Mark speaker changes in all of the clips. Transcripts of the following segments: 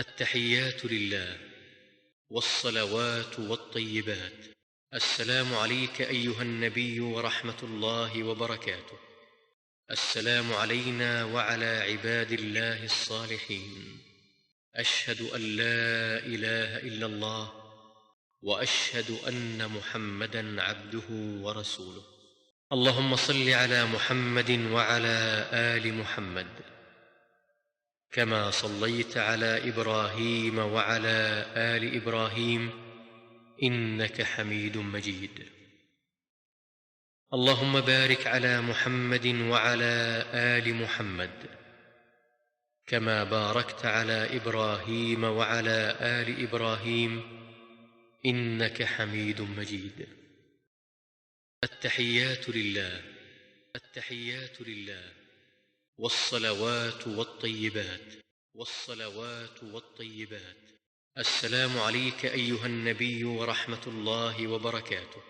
Speaker 1: التحيات لله والصلوات والطيبات. السلام عليك أيها النبي ورحمة الله وبركاته. السلام علينا وعلى عباد الله الصالحين. أشهد أن لا إله إلا الله وأشهد أن محمدًا عبده ورسوله. اللهم صل على محمد وعلى آل محمد كما صليت على إبراهيم وعلى آل إبراهيم إنك حميد مجيد. اللهم بارك على محمد وعلى آل محمد كما باركت على إبراهيم وعلى آل إبراهيم إنك حميد مجيد. التحيات لله التحيات لله والصلوات والطيبات. السلام عليك أيها النبي ورحمة الله وبركاته.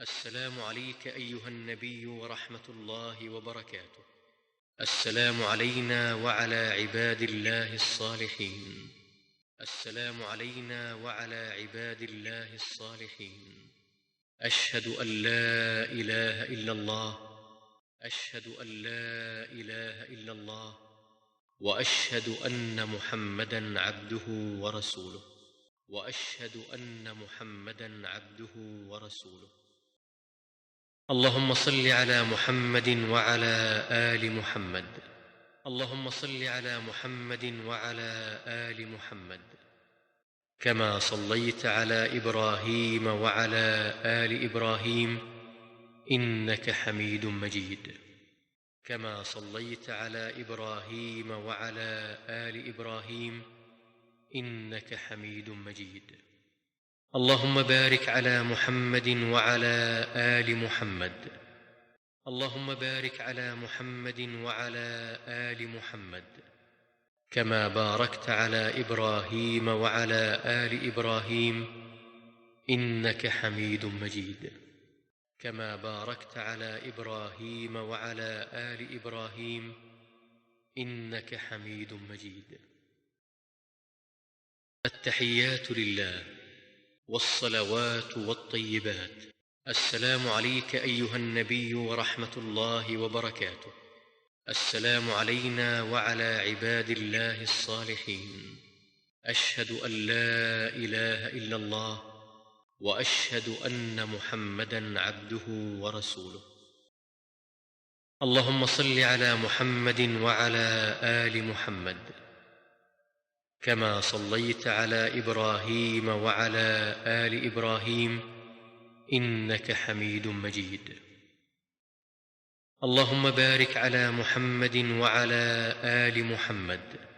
Speaker 1: السلام عليك أيها النبي ورحمة الله وبركاته. السلام علينا وعلى عباد الله الصالحين. السلام علينا وعلى عباد الله الصالحين. أشهد أن لا إله إلا الله أشهد أن لا إله إلا الله وأشهد أن محمدًا عبده ورسوله. وأشهد أن محمدًا عبده ورسوله. اللهم صل على محمد وعلى آل محمد. اللهم صل على محمد وعلى آل محمد كما صليت على إبراهيم وعلى آل إبراهيم إنك حميد مجيد. كما صليت على إبراهيم وعلى آل إبراهيم إنك حميد مجيد. اللهم بارك على محمد وعلى آل محمد. اللهم بارك على محمد وعلى آل محمد كما باركت على إبراهيم وعلى آل إبراهيم إنك حميد مجيد. كما باركت على إبراهيم وعلى آل إبراهيم إنك حميد مجيد. التحيات لله والصلوات والطيبات. السلام عليك أيها النبي ورحمة الله وبركاته. السلام علينا وعلى عباد الله الصالحين. أشهد أن لا إله إلا الله وأشهد أن محمدًا عبده ورسوله. اللهم صل على محمد وعلى آل محمد كما صليت على إبراهيم وعلى آل إبراهيم إنك حميد مجيد. اللهم بارك على محمد وعلى آل محمد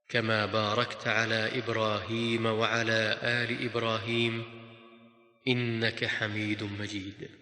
Speaker 1: كما باركت على إبراهيم وعلى آل إبراهيم إنك حميد مجيد.